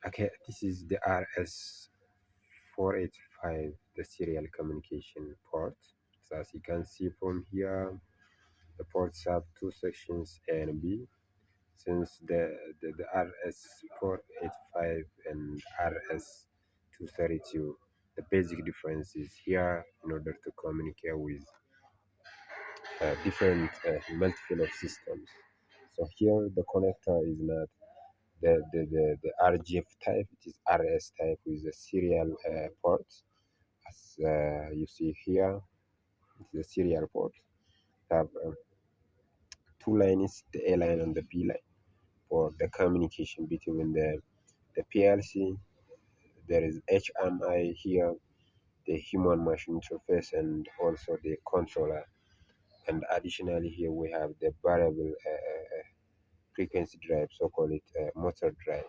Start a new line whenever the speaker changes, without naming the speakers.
Okay, this is the RS485, the serial communication port. So as you can see from here, the ports have two sections A and B. Since the RS485 and RS232, the basic difference is here in order to communicate with different multiple of systems. So here the connector is not the RGF type, it is RS type with a serial port. As you see here, it's a serial port. Have two lines, the A line and the B line, for the communication between the PLC. There is HMI here, the human machine interface, and also the controller. And additionally, here we have the variable frequency drive, so call it motor drive.